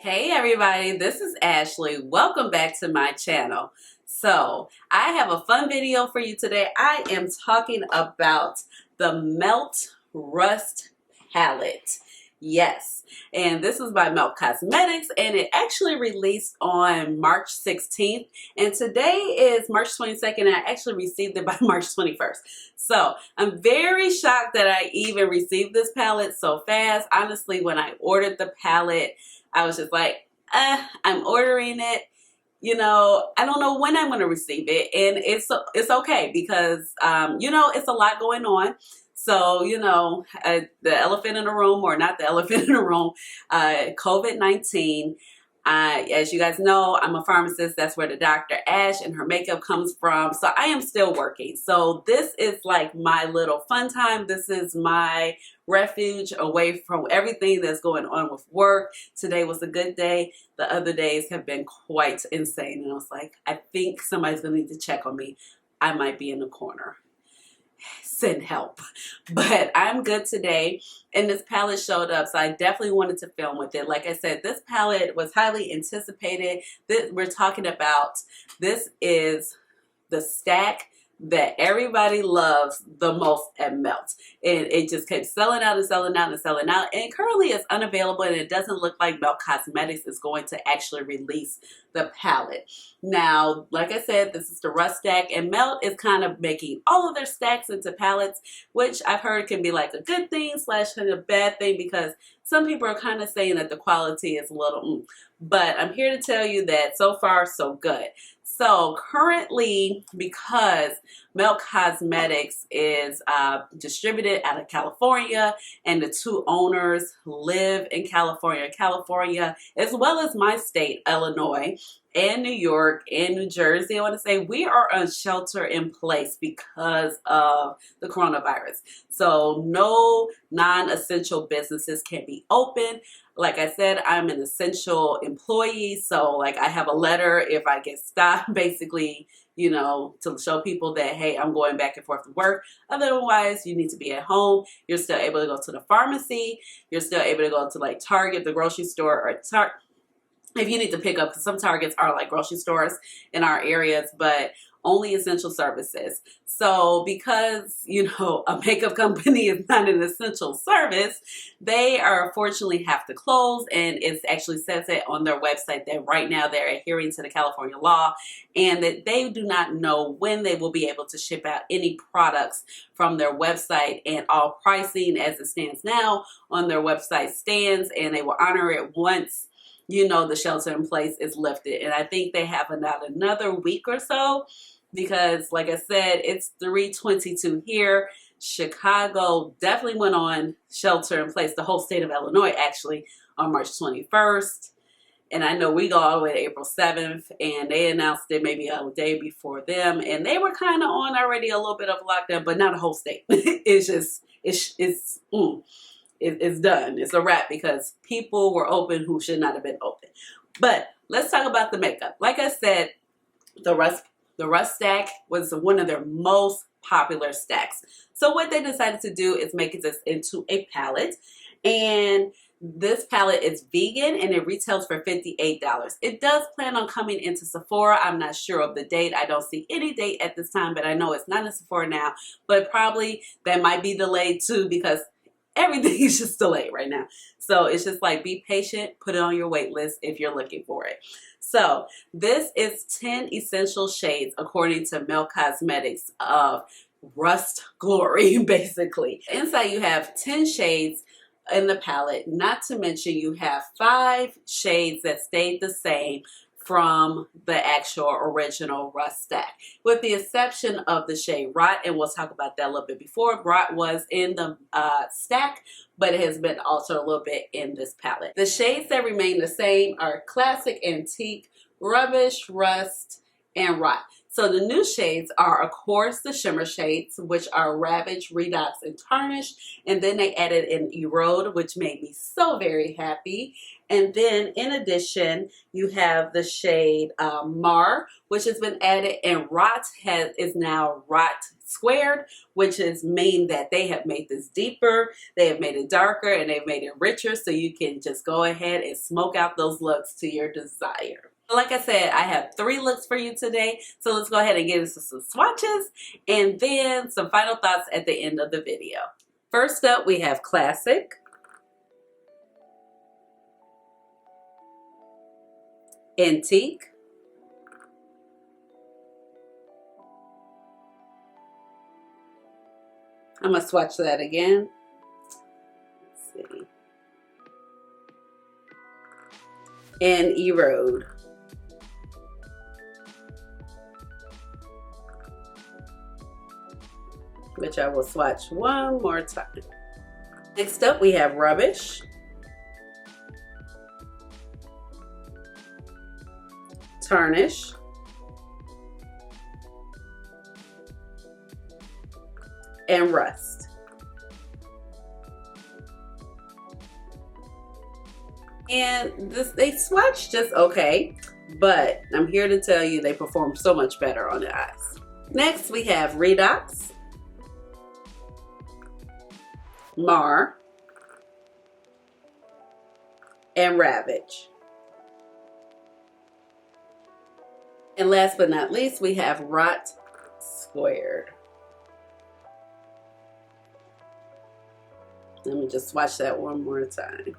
Hey everybody, this is Ashley. Welcome back to my channel. So I have a fun video for you today. I am talking about the Melt Rust palette. Yes, and this is by Melt Cosmetics, and it actually released on March 16th, and today is March 22nd, and I actually received it by March 21st. So I'm very shocked that I even received this palette so fast. Honestly, when I ordered the palette, I was just like, I'm ordering it. You know, I don't know when I'm going to receive it, and it's okay because it's a lot going on. So, the elephant in the room, or not the elephant in the room, COVID-19. As you guys know, I'm a pharmacist. That's where the Dr. Ash and her makeup comes from. So I am still working. So this is like my little fun time. This is my refuge away from everything that's going on with work. Today was a good day. The other days have been quite insane. And I was like, I think somebody's going to need to check on me. I might be in the corner. Send help. But I'm good today, and this palette showed up, so I definitely wanted to film with it. Like I said, this palette was highly anticipated. We're talking about, this is the stack that everybody loves the most at Melt, and it just kept selling out and selling out and selling out, and currently it's unavailable, and it doesn't look like Melt Cosmetics is going to actually release the palette. Now, like I said, this is the Rust stack, and Melt is kind of making all of their stacks into palettes, which I've heard can be like a good thing slash a bad thing, because some people are kind of saying that the quality is a little but I'm here to tell you that so far so good. So currently, because Melt Cosmetics is distributed out of California, and the two owners live in California, as well as my state, Illinois, and New York, and New Jersey, I want to say, we are on shelter in place because of the coronavirus. So no non-essential businesses can be open. Like I said, I'm an essential employee, so like I have a letter if I get stopped, basically, to show people that, hey, I'm going back and forth to work. Otherwise, you need to be at home. You're still able to go to the pharmacy. You're still able to go to like Target, the grocery store, or if you need to pick up, because some Targets are like grocery stores in our areas, but only essential services. So because, a makeup company is not an essential service, they unfortunately have to close, and it actually says it on their website that right now they're adhering to the California law, and that they do not know when they will be able to ship out any products from their website, and all pricing as it stands now on their website stands, and they will honor it once the shelter in place is lifted. And I think they have another week or so, because like I said, it's 3:22 here. Chicago definitely went on shelter in place, the whole state of Illinois actually, on March 21st. And I know we go all the way to April 7th, and they announced it maybe a day before them, and they were kind of on already a little bit of lockdown, but not a whole state. It's done. It's a wrap, because people were open who should not have been open. But let's talk about the makeup. Like I said, the Rust stack was one of their most popular stacks. So what they decided to do is make this into a palette. And this palette is vegan, and it retails for $58. It does plan on coming into Sephora. I'm not sure of the date. I don't see any date at this time, but I know it's not in Sephora now. But probably that might be delayed too, because everything is just delayed right now. So it's just like, be patient, put it on your wait list if you're looking for it. So this is 10 essential shades, according to Melt Cosmetics, of Rust Glory, basically. Inside you have 10 shades in the palette, not to mention you have 5 shades that stayed the same from the actual original Rust stack, with the exception of the shade Rot, and we'll talk about that a little bit before. Rot was in the stack, but it has been altered a little bit in this palette. The shades that remain the same are Classic, Antique, Rubbish, Rust, and Rot. So the new shades are, of course, the shimmer shades, which are Ravage, Redox, and Tarnish. And then they added an Erode, which made me so very happy. And then in addition, you have the shade Mar, which has been added, and Rot is now Rot Squared, which is mean that they have made this deeper, they have made it darker, and they've made it richer, so you can just go ahead and smoke out those looks to your desire. Like I said, I have 3 looks for you today, so let's go ahead and get into some swatches and then some final thoughts at the end of the video. First up, we have Classic, Antique, I'm going to swatch that again. Let's see. And Erode. Which I will swatch one more time. Next up, we have Rubbish, Tarnish, and Rust. And they swatch just okay, but I'm here to tell you they perform so much better on the eyes. Next, we have Redox, Mar, and Ravage. And last but not least, we have Rot Squared. Let me just swatch that one more time.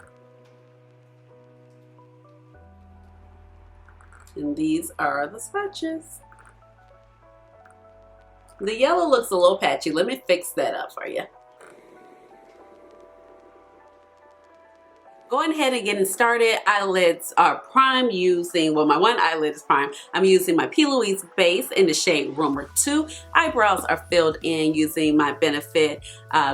And these are the swatches. The yellow looks a little patchy. Let me fix that up for you. Going ahead and getting started, eyelids are prime using, well, my one eyelid is prime. I'm using my P. Louise base in the shade Rumor 2. Eyebrows are filled in using my Benefit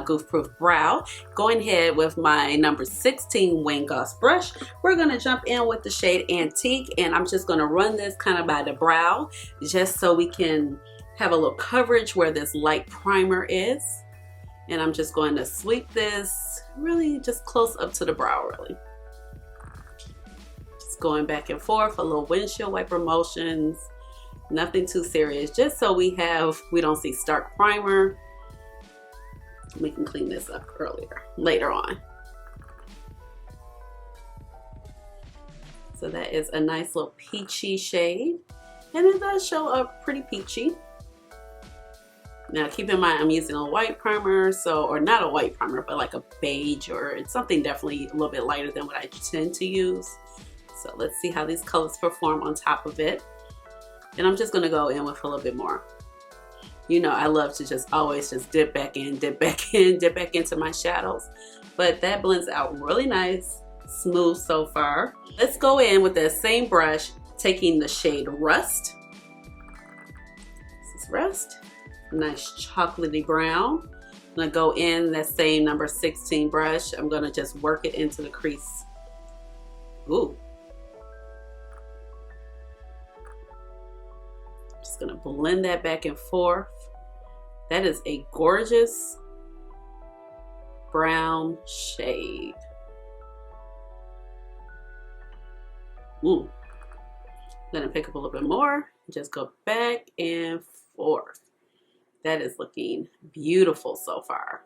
Goof Proof Brow. Going ahead with my number 16 Wing Gloss brush. We're going to jump in with the shade Antique, and I'm just going to run this kind of by the brow just so we can have a little coverage where this light primer is. And I'm just going to sweep this really just close up to the brow, really. Just going back and forth, a little windshield wiper motions, nothing too serious, just so we don't see stark primer. We can clean this up later on. So that is a nice little peachy shade, and it does show up pretty peachy. Now keep in mind I'm using a white primer, or not a white primer, but like a beige or something definitely a little bit lighter than what I tend to use. So let's see how these colors perform on top of it. And I'm just gonna go in with a little bit more. You know, I love to just always just dip back in, dip back in, dip back into my shadows. But that blends out really nice, smooth so far. Let's go in with that same brush, taking the shade Rust. This is Rust. Nice chocolatey brown. I'm gonna go in that same number 16 brush. I'm gonna just work it into the crease. Ooh. Just gonna blend that back and forth. That is a gorgeous brown shade. Ooh. I'm gonna pick up a little bit more. Just go back and forth. That is looking beautiful so far.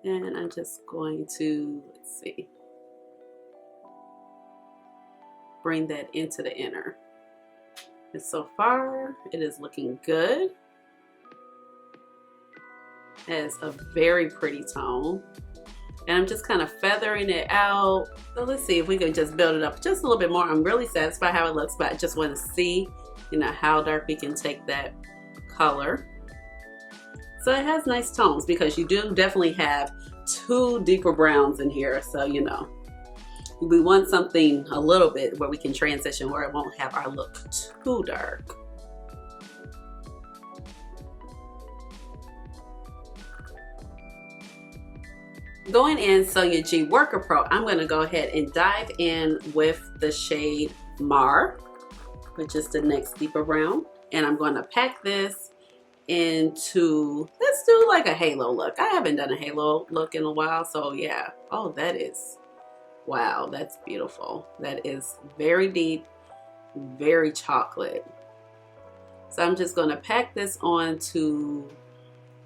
And I'm just going to, let's see, bring that into the inner. And so far, it is looking good. It has a very pretty tone. And I'm just kind of feathering it out. So let's see if we can just build it up just a little bit more. I'm really satisfied how it looks, but I just want to see, you know, how dark we can take that color. So it has nice tones because you do definitely have 2 deeper browns in here. So, you know, we want something a little bit where we can transition where it won't have our look too dark. Going in Sonia G Worker Pro, I'm going to go ahead and dive in with the shade Mar, which is the next deeper brown. And I'm going to pack this into, let's do like a halo look. I haven't done a halo look in a while, so yeah. Oh, that is, wow, that's beautiful. That is very deep, very chocolate. So I'm just gonna pack this onto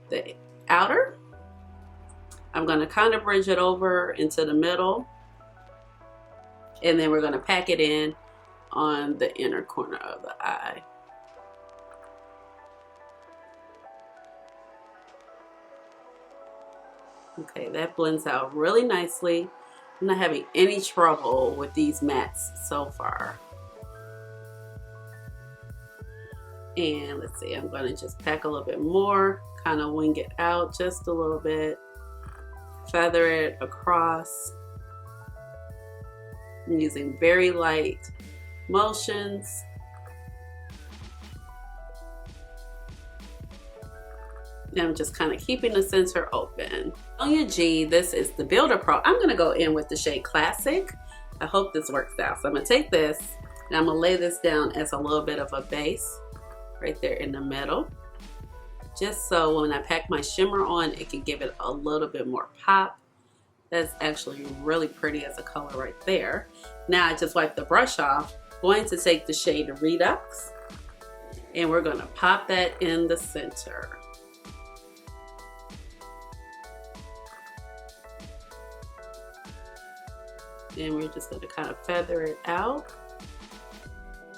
the outer. I'm gonna kind of bridge it over into the middle, and then we're gonna pack it in on the inner corner of the eye. Okay, that blends out really nicely. I'm not having any trouble with these mattes so far. And let's see, I'm gonna just pack a little bit more, kind of wing it out just a little bit, feather it across. I'm using very light motions. And I'm just kind of keeping the center open. Sonia G, this is the Builder Pro. I'm gonna go in with the shade Classic. I hope this works out. So I'm gonna take this and I'm gonna lay this down as a little bit of a base right there in the middle. Just so when I pack my shimmer on, it can give it a little bit more pop. That's actually really pretty as a color right there. Now I just wipe the brush off. Going to take the shade Redux and we're gonna pop that in the center. And we're just gonna kind of feather it out.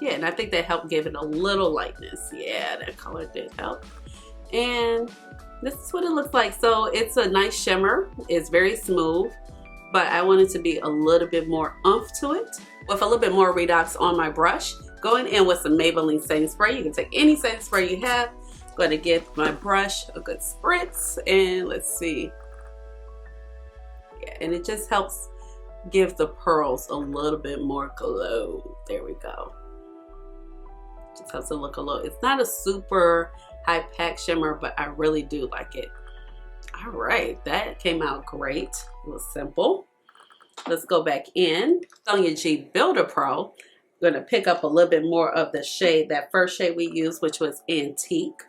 Yeah, and I think that helped give it a little lightness. Yeah, that color did help. And this is what it looks like. So it's a nice shimmer. It's very smooth, but I want it to be a little bit more oomph to it. With a little bit more Redux on my brush, going in with some Maybelline setting spray. You can take any setting spray you have. I'm gonna give my brush a good spritz, and let's see. Yeah, and it just helps give the pearls a little bit more glow. There we go. Just helps it look a little, it's not a super high pack shimmer, but I really do like it. All right, that came out great. It was simple. Let's go back in. Sonia G Builder Pro. I'm gonna pick up a little bit more of the shade, that first shade we used, which was Antique.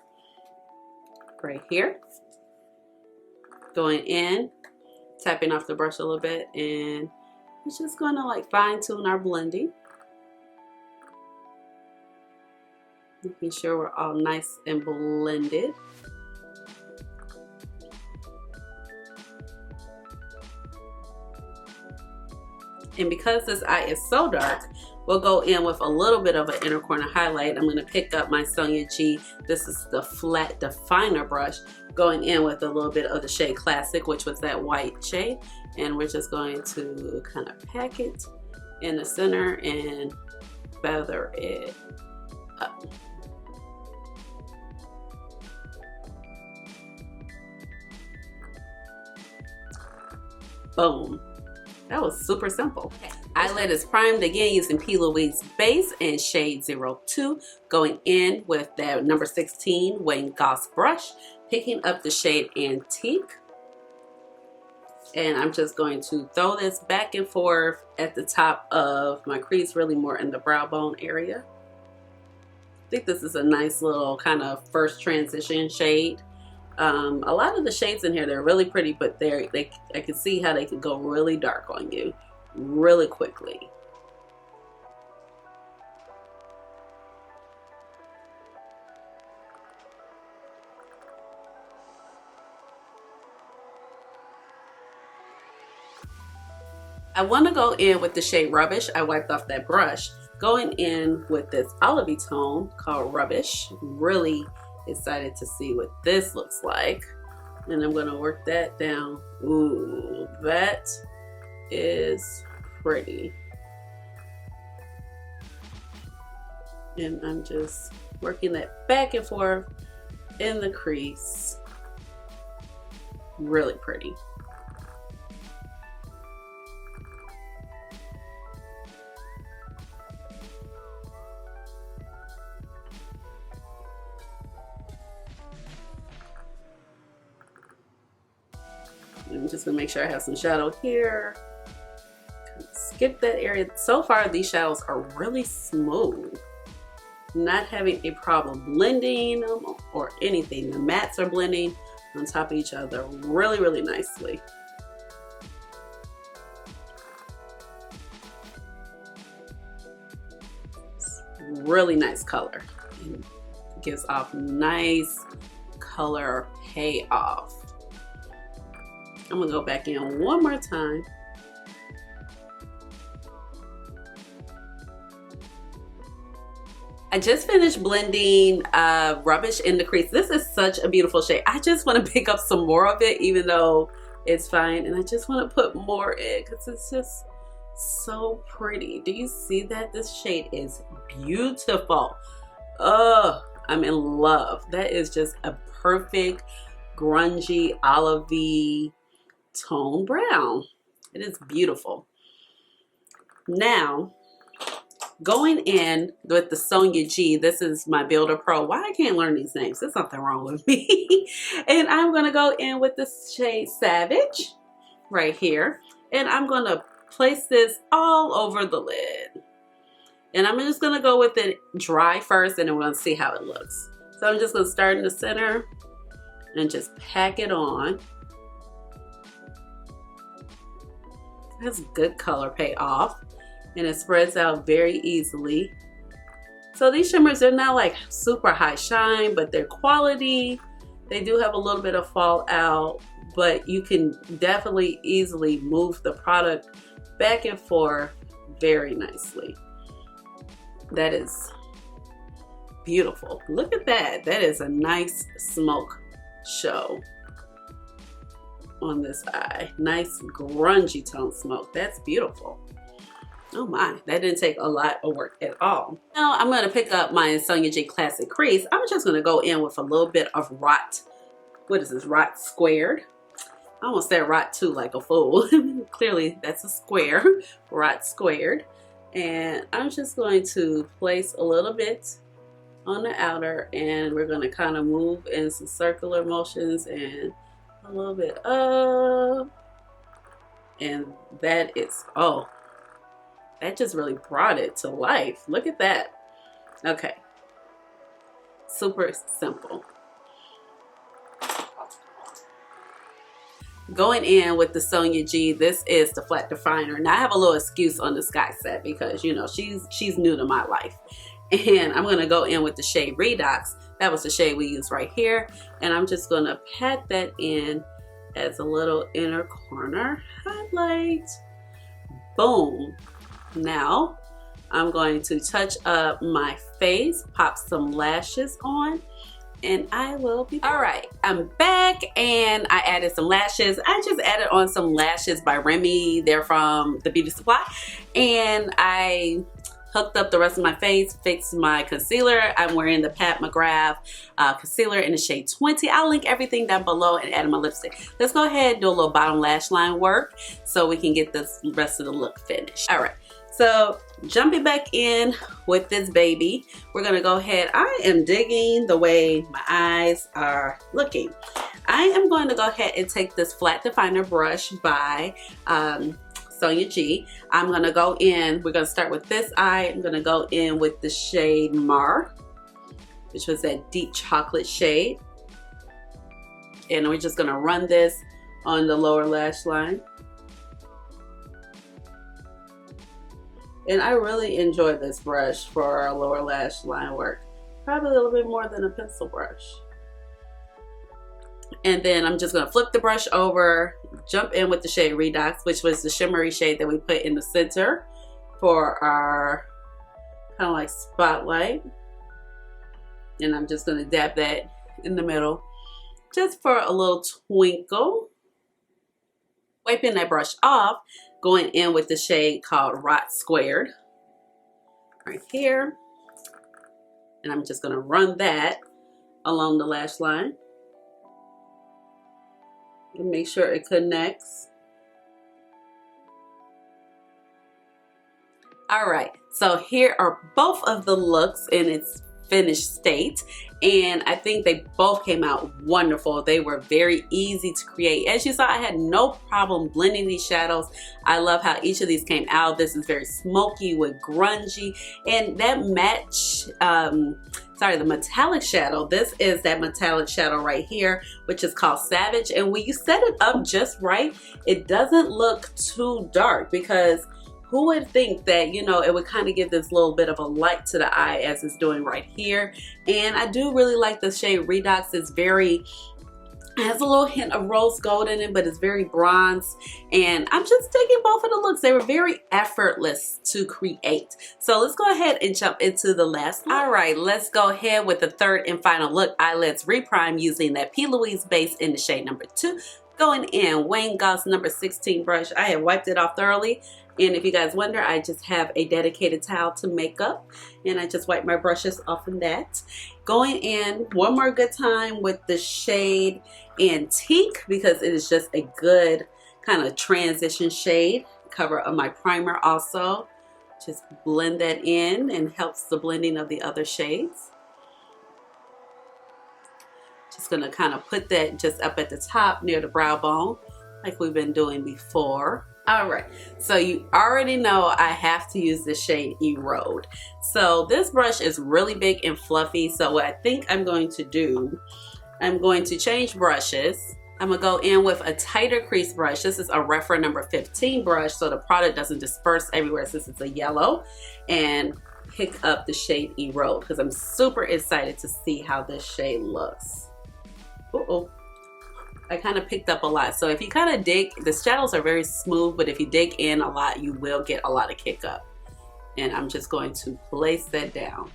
Right here. Going in, tapping off the brush a little bit, and we're just gonna like fine tune our blending. Making sure we're all nice and blended. And because this eye is so dark, we'll go in with a little bit of an inner corner highlight. I'm gonna pick up my Sonia G. This is the flat definer brush, going in with a little bit of the shade Classic, which was that white shade. And we're just going to kind of pack it in the center and feather it up. Boom. That was super simple. Eyelid is primed again using P. Louise base and shade 02. Going in with that number 16 Wayne Goss brush, picking up the shade Antique. And I'm just going to throw this back and forth at the top of my crease, really more in the brow bone area. I think this is a nice little kind of first transition shade. A lot of the shades in here, they're really pretty, but I can see how they can go really dark on you really quickly. I want to go in with the shade Rubbish. I wiped off that brush. Going in with this olivey tone called Rubbish. Really excited to see what this looks like. And I'm going to work that down. Ooh, that is pretty. And I'm just working that back and forth in the crease. Really pretty. I'm just gonna make sure I have some shadow here. Skip that area. So far, these shadows are really smooth. Not having a problem blending them or anything. The mattes are blending on top of each other really, really nicely. Really nice color. And gives off nice color payoff. I'm gonna go back in one more time. I just finished blending Rubbish in the Crease. This is such a beautiful shade. I just want to pick up some more of it, even though it's fine. And I just want to put more in because it's just so pretty. Do you see that? This shade is beautiful. Oh, I'm in love. That is just a perfect grungy olivey tone brown. It is beautiful. Now, going in with the Sonia G, this is my Builder Pro. Why I can't learn these names? There's something wrong with me. And I'm going to go in with the shade Savage right here. And I'm going to place this all over the lid. And I'm just going to go with it dry first, and then we're going to see how it looks. So I'm just going to start in the center and just pack it on. That's good color payoff. And it spreads out very easily. So these shimmers, they're not like super high shine, but they're quality. They do have a little bit of fallout, but you can definitely easily move the product back and forth very nicely. That is beautiful. Look at that. That is a nice smoke show on this eye. Nice grungy tone smoke. That's beautiful. Oh my, that didn't take a lot of work at all. Now I'm going to pick up my Sonia G Classic Crease. I'm just going to go in with a little bit of Rot. What is this? Rot Squared. I almost said Rot 2 like a fool. Clearly that's a square. Rot Squared. And I'm just going to place a little bit on the outer, and we're going to kind of move in some circular motions and a little bit up. And that is, oh, that just really brought it to life. Look at that. Okay. Super simple. Going in with the Sonia G, this is the flat definer. Now I have a little excuse on the Sky set because, you know, she's new to my life. And I'm gonna go in with the shade Redox. That was the shade we used right here. And I'm just gonna pat that in as a little inner corner highlight. Boom. Now I'm going to touch up my face, pop some lashes on, and I will be back. All right, I'm back, and I added some lashes. I just added on some lashes by Remy. They're from the Beauty Supply, and I hooked up the rest of my face, fixed my concealer. I'm wearing the Pat McGrath concealer in the shade 20. I'll link everything down below, and add my lipstick. Let's go ahead and do a little bottom lash line work so we can get this rest of the look finished. All right. So jumping back in with this baby, we're gonna go ahead. I am digging the way my eyes are looking. I am going to go ahead and take this flat definer brush by Sonia G. I'm gonna go in, we're gonna start with this eye. I'm gonna go in with the shade Mar, which was that deep chocolate shade. And we're just gonna run this on the lower lash line. And I really enjoy this brush for our lower lash line work. Probably a little bit more than a pencil brush. And then I'm just gonna flip the brush over, jump in with the shade Redox, which was the shimmery shade that we put in the center for our kind of like spotlight. And I'm just gonna dab that in the middle, just for a little twinkle. Wiping that brush off, going in with the shade called Rot Squared right here. And I'm just gonna run that along the lash line and make sure it connects. All right, so here are both of the looks in its finished state. and I think they both came out wonderful. They were very easy to create. As you saw, I had no problem blending these shadows. I love how each of these came out. This is very smoky with grungy, and that match, sorry, the metallic shadow, this is that metallic shadow right here, which is called Savage. And when you set it up just right, it doesn't look too dark, because who would think that, you know, it would kind of give this little bit of a light to the eye as it's doing right here. And I do really like the shade Redox. It's very, it has a little hint of rose gold in it, but it's very bronze. And I'm just digging both of the looks. They were very effortless to create. So let's go ahead and jump into the last look. All right, let's go ahead with the third and final look. Eyelids Reprime using that P. Louise base in the shade number 2. Going in Wayne Goss number 16 brush. I have wiped it off thoroughly. And if you guys wonder, I just have a dedicated towel to makeup, and I just wipe my brushes off in that. Going in one more good time with the shade Antique, because it is just a good kind of transition shade. Cover of my primer also. Just blend that in and helps the blending of the other shades. Just gonna kind of put that just up at the top near the brow bone, like we've been doing before. All right, so you already know I have to use the shade Erode. So this brush is really big and fluffy. So what I think I'm going to do, I'm going to change brushes. I'm gonna go in with a tighter crease brush. This is a Refer number 15 brush, so the product doesn't disperse everywhere since it's a yellow. And pick up the shade Erode, because I'm super excited to see how this shade looks. Uh-oh. I kind of picked up a lot. So if you kind of dig, the shadows are very smooth, but if you dig in a lot, you will get a lot of kick up. And I'm just going to place that down.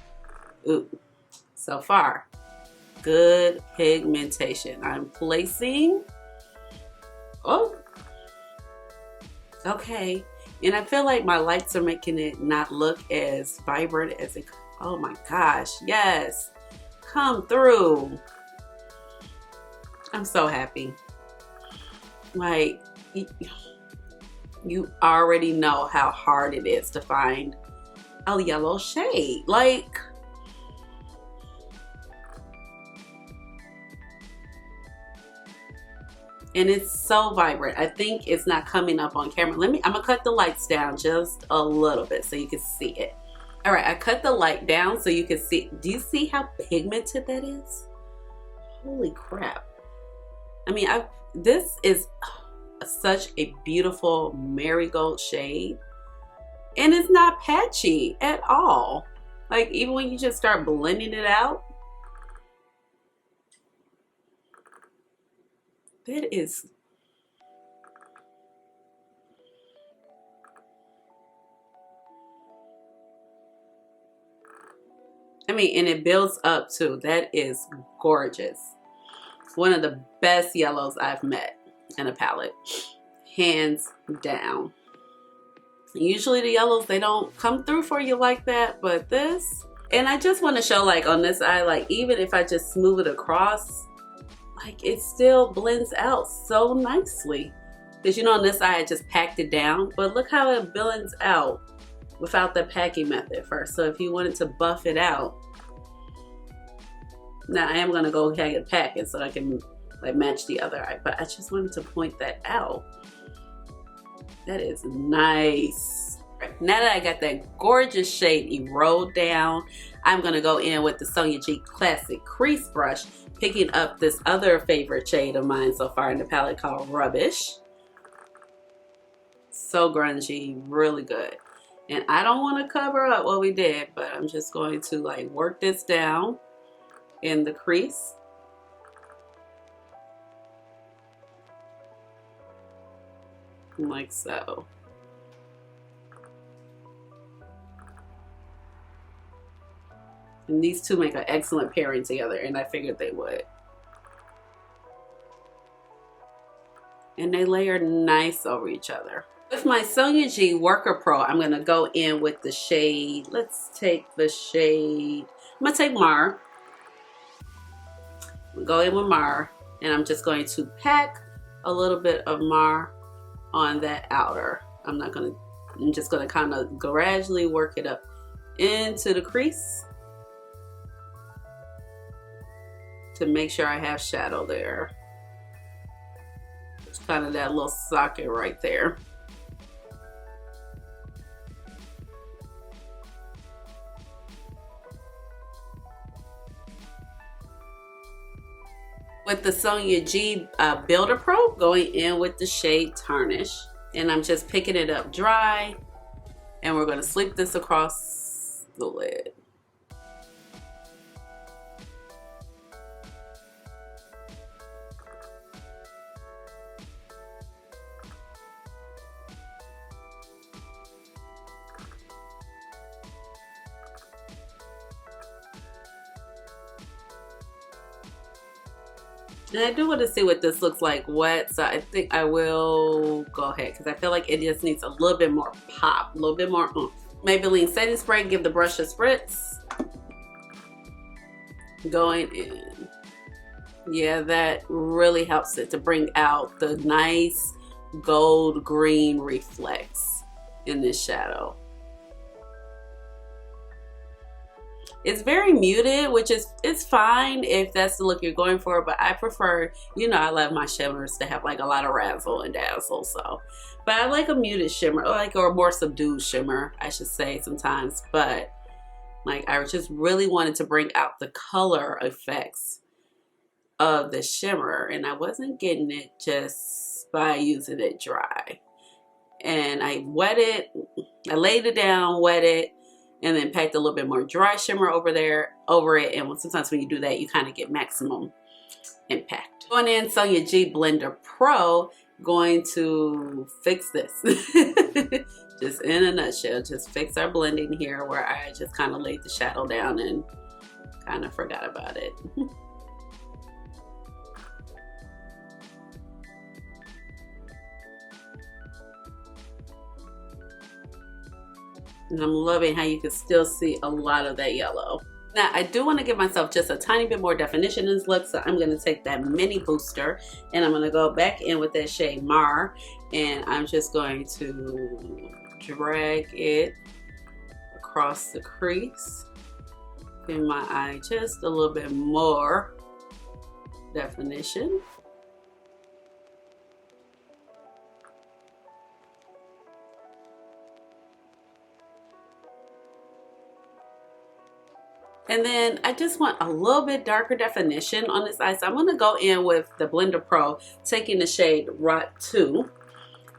Ooh, so far, good pigmentation. I'm placing, oh, okay. And I feel like my lights are making it not look as vibrant as it, oh my gosh, yes, come through. I'm so happy. Like, you already know how hard it is to find a yellow shade. Like, and it's so vibrant. I think it's not coming up on camera. I'm gonna cut the lights down just a little bit so you can see it. All right, I cut the light down so you can see. Do you see how pigmented that is? Holy crap. I mean, this is such a beautiful marigold shade, and it's not patchy at all. Like, even when you just start blending it out, that is, I mean, and it builds up too. That is gorgeous. One of the best yellows I've met in a palette, hands down. Usually the yellows, they don't come through for you like that, but this, and I just want to show, like on this eye, like even if I just smooth it across, like it still blends out so nicely. Because you know, on this eye I just packed it down, but look how it blends out without the packing method first. So if you wanted to buff it out, now I am gonna go ahead and pack it so I can like match the other eye, but I just wanted to point that out. That is nice. Now that I got that gorgeous shade Erode down, I'm gonna go in with the Sonia G Classic Crease brush, picking up this other favorite shade of mine so far in the palette called Rubbish. So grungy, really good. And I don't want to cover up what we did, but I'm just going to like work this down in the crease. Like so. And these two make an excellent pairing together, and I figured they would. And they layer nice over each other. With my Sonia G Worker Pro, I'm going to go in with the shade, let's take the shade, I'm going to take Mar. Go in with Mar, and I'm just going to pack a little bit of Mar on that outer. I'm just going to kind of gradually work it up into the crease. to make sure I have shadow there. It's kind of that little socket right there. With the Sonia G Builder Pro, going in with the shade Tarnish. And I'm just picking it up dry. And we're going to sweep this across the lid. And I do want to see what this looks like wet, so I think I will go ahead because I feel like it just needs a little bit more pop, a little bit more oomph. Maybelline setting spray, give the brush a spritz. Going in. Yeah, that really helps it to bring out the nice gold green reflex in this shadow. It's very muted, which is fine if that's the look you're going for, but I prefer, you know, I love my shimmers to have like a lot of razzle and dazzle, so. But I like a muted shimmer, or a more subdued shimmer, I should say sometimes, but like I just really wanted to bring out the color effects of the shimmer, and I wasn't getting it just by using it dry. And I wet it, I laid it down, wet it, and then packed a little bit more dry shimmer over it. And sometimes when you do that, you kind of get maximum impact. Going in Sonia G Blender Pro, going to fix this. Just in a nutshell, just fix our blending here where I just kind of laid the shadow down and kind of forgot about it. And I'm loving how you can still see a lot of that yellow. Now, I do want to give myself just a tiny bit more definition in this look, so I'm going to take that mini booster and I'm going to go back in with that shade Mar, and I'm just going to drag it across the crease. Give my eye just a little bit more definition. And then I just want a little bit darker definition on this eye. So I'm going to go in with the Blender Pro, taking the shade Rot 2.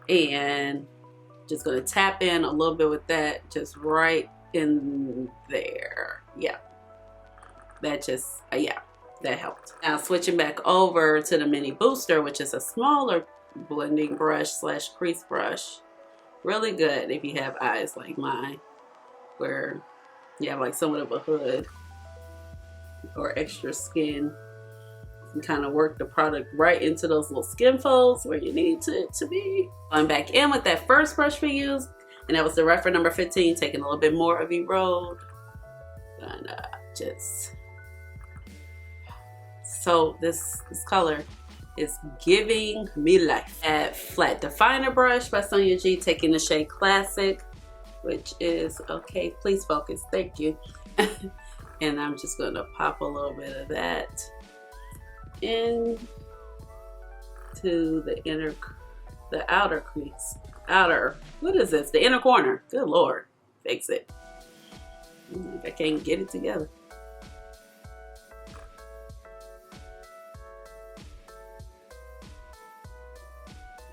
And just going to tap in a little bit with that, just right in there. Yeah. That just, yeah, that helped. Now switching back over to the mini booster, which is a smaller blending brush slash crease brush. Really good if you have eyes like mine, where you have like somewhat of a hood or extra skin. You kind of work the product right into those little skin folds where you need it to be. I'm back in with that first brush we used, and that was the reference number 15, taking a little bit more of E-Road. And just, so this color is giving me life. Add Flat Definer Brush by Sonia G, taking the shade Classic, which is, okay, please focus, thank you. And I'm just gonna pop a little bit of that in to the outer crease. What is this? The inner corner. Good Lord, fix it. I can't get it together.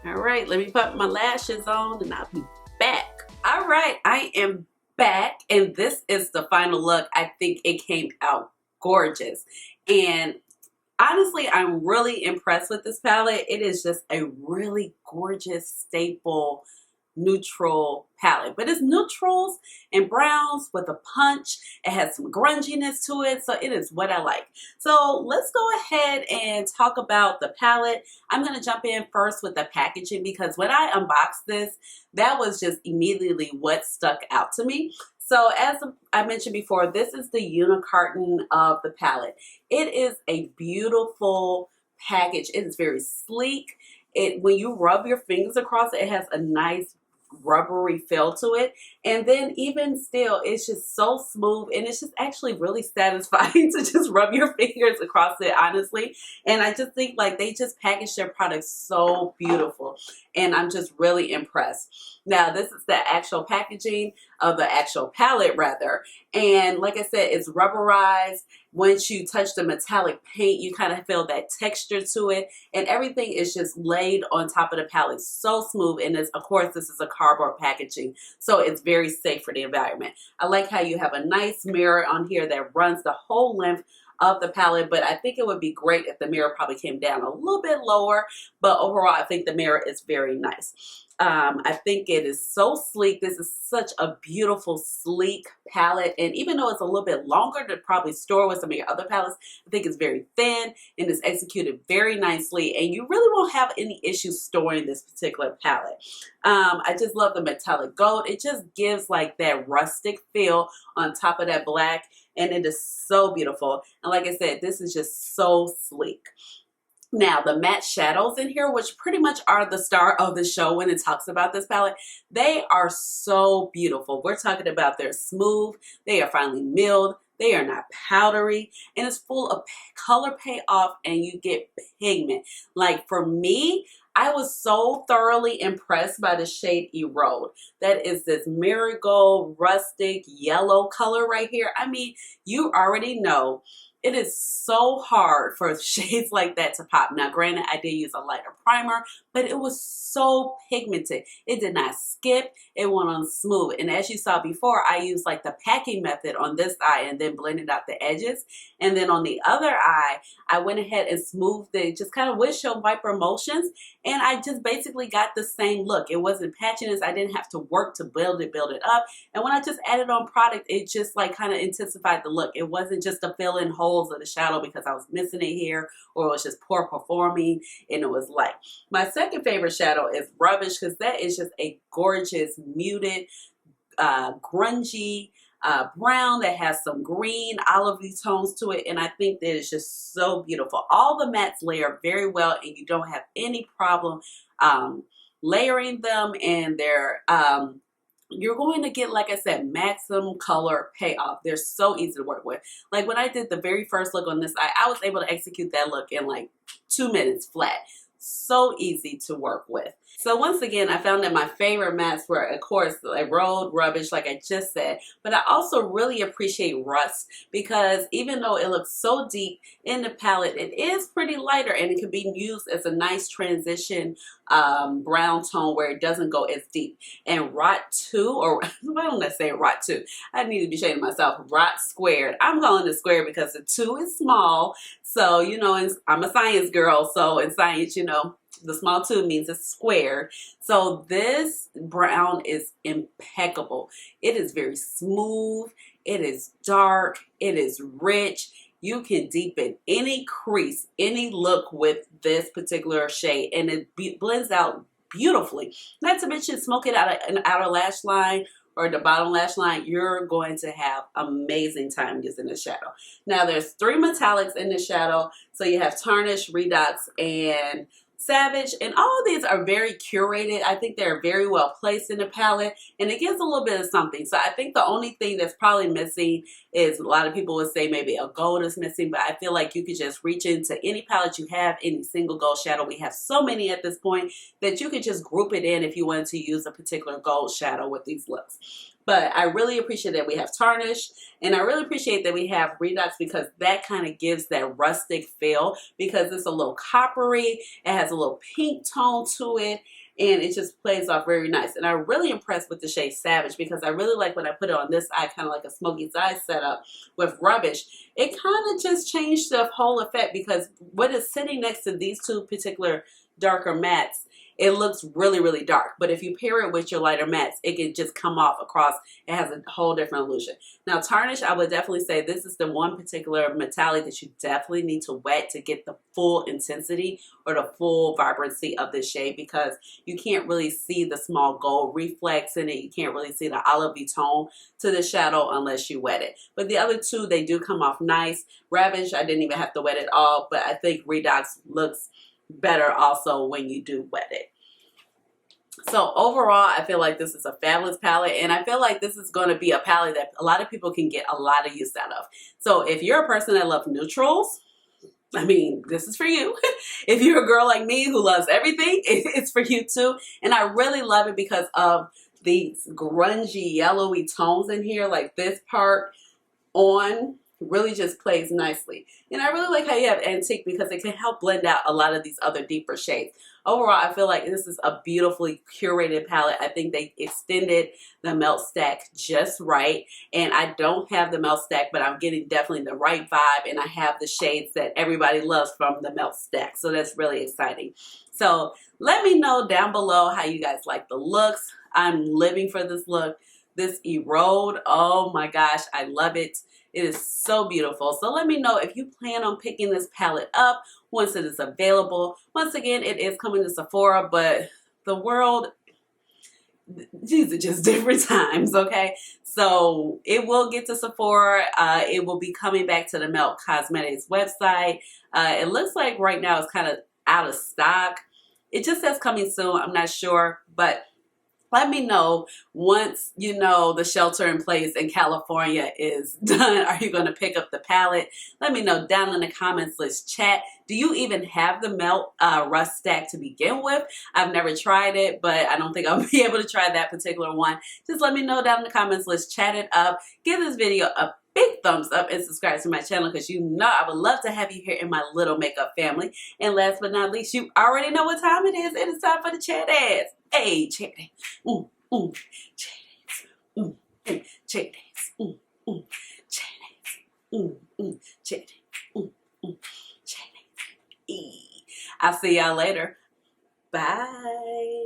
All right, let me put my lashes on and I'll be back. All right, I am back, and this is the final look. I think it came out gorgeous. And honestly, I'm really impressed with this palette. It is just a really gorgeous staple neutral palette, but it's neutrals and browns with a punch. It has some grunginess to it, so it is what I like. So let's go ahead and talk about the palette. I'm going to jump in first with the packaging, because when I unboxed this, that was just immediately what stuck out to me. So as I mentioned before, this is the unicarton of the palette. It is a beautiful package. It is very sleek. When you rub your fingers across it, it has a nice rubbery feel to it. And then even still, it's just so smooth, and it's just actually really satisfying to just rub your fingers across it, honestly. And I just think like they just package their products so beautiful, and I'm just really impressed. Now, this is the actual packaging of the actual palette rather. And like I said, it's rubberized. Once you touch the metallic paint, you kind of feel that texture to it, and everything is just laid on top of the palette so smooth. And of course, this is a cardboard packaging, so it's very safe for the environment. I like how you have a nice mirror on here that runs the whole length of the palette, but I think it would be great if the mirror probably came down a little bit lower, but overall I think the mirror is very nice. I think it is so sleek. This is such a beautiful, sleek palette, and even though it's a little bit longer to probably store with some of your other palettes, I think it's very thin and is executed very nicely, and you really won't have any issues storing this particular palette. I just love the metallic gold. It just gives like that rustic feel on top of that black, and it is so beautiful. And like I said, this is just so sleek. Now, the matte shadows in here, which pretty much are the star of the show when it talks about this palette, they are so beautiful. We're talking about they're smooth, they are finely milled, they are not powdery, and it's full of color payoff, and you get pigment. Like for me, I was so thoroughly impressed by the shade Erode. That is this marigold rustic yellow color right here. I mean, you already know it is so hard for shades like that to pop. Now, granted, I did use a lighter primer, but it was so pigmented. It did not skip. It went on smooth. And as you saw before, I used like the packing method on this eye and then blended out the edges. And then on the other eye, I went ahead and smoothed it, just kind of windshield wiper motions. And I just basically got the same look. It wasn't patchiness. I didn't have to work to build it up. And when I just added on product, it just like kind of intensified the look. It wasn't just to fill in holes of the shadow because I was missing it here, or it was just poor performing and it was light. My second favorite shadow is Rubbish, because that is just a gorgeous muted grungy brown that has some green olivey tones to it, and I think that it's just so beautiful. All the mattes layer very well, and you don't have any problem layering them, and they're you're going to get, like I said, maximum color payoff. They're so easy to work with. Like when I did the very first look on this eye, I was able to execute that look in like 2 minutes flat. So easy to work with. So once again, I found that my favorite mattes were, of course, Erode, Rubbish, like I just said. But I also really appreciate Rust, because even though it looks so deep in the palette, it is pretty lighter, and it can be used as a nice transition brown tone where it doesn't go as deep. And Rot 2, or why don't I say Rot 2? I need to be shaming myself. Rot Squared. I'm calling it squared because the 2 is small. So, you know, I'm a science girl. So in science, you know, the small 2 means it's squared. So this brown is impeccable. It is very smooth. It is dark. It is rich. You can deepen any crease, any look with this particular shade, and it blends out beautifully. Not to mention, smoke it out of an outer lash line or the bottom lash line, you're going to have amazing time using the shadow. Now, there's 3 metallics in the shadow. So you have Tarnish, Redux, and Savage, and all of these are very curated. I think they're very well placed in the palette, and it gives a little bit of something. So I think the only thing that's probably missing is, a lot of people would say maybe a gold is missing, but I feel like you could just reach into any palette you have, any single gold shadow. We have so many at this point that you could just group it in if you wanted to use a particular gold shadow with these looks. But I really appreciate that we have Tarnish, and I really appreciate that we have Redux, because that kind of gives that rustic feel, because it's a little coppery, it has a little pink tone to it, and it just plays off very nice. And I'm really impressed with the shade Savage, because I really like when I put it on this eye, kind of like a smoky eye setup with Rubbish. It kind of just changed the whole effect, because what is sitting next to these 2 particular darker mattes, it looks really, really dark. But if you pair it with your lighter mattes, it can just come off across. It has a whole different illusion. Now, Tarnish, I would definitely say this is the one particular metallic that you definitely need to wet to get the full intensity or the full vibrancy of this shade, because you can't really see the small gold reflex in it. You can't really see the olivey tone to the shadow unless you wet it. But the other 2, they do come off nice. Ravage, I didn't even have to wet it all, but I think Redux looks better also when you do wet it. So overall, I feel like this is a fabulous palette, and I feel like this is going to be a palette that a lot of people can get a lot of use out of. So if you're a person that loves neutrals, I mean, this is for you. If you're a girl like me who loves everything, it's for you too. And I really love it because of these grungy yellowy tones in here. Like this part on really just plays nicely. And I really like how you have antique because it can help blend out a lot of these other deeper shades. Overall, I feel like this is a beautifully curated palette. I think they extended the melt stack just right. And I don't have the melt stack, but I'm getting definitely the right vibe. And I have the shades that everybody loves from the melt stack. So that's really exciting. So let me know down below how you guys like the looks. I'm living for this look. This erode, oh my gosh, I love it. It is so beautiful. So let me know if you plan on picking this palette up once it is available. Once again, it is coming to Sephora, but the world, these are just different times, okay? So it will get to Sephora. It will be coming back to the Melt Cosmetics website. It looks like right now it's kind of out of stock. It just says coming soon. I'm not sure, but let me know once you know the shelter in place in California is done. Are you going to pick up the palette? Let me know down in the comments. Let's chat. Do you even have the Melt Rust Stack to begin with? I've never tried it, but I don't think I'll be able to try that particular one. Just let me know down in the comments. Let's chat it up. Give this video a big thumbs up and subscribe to my channel because you know I would love to have you here in my little makeup family. And last but not least, you already know what time it is. It is time for the chat ads. Hey, chat ads. Chat ads. Chat ads. Chat ads. Chat ads. Chat ads. I'll see y'all later. Bye.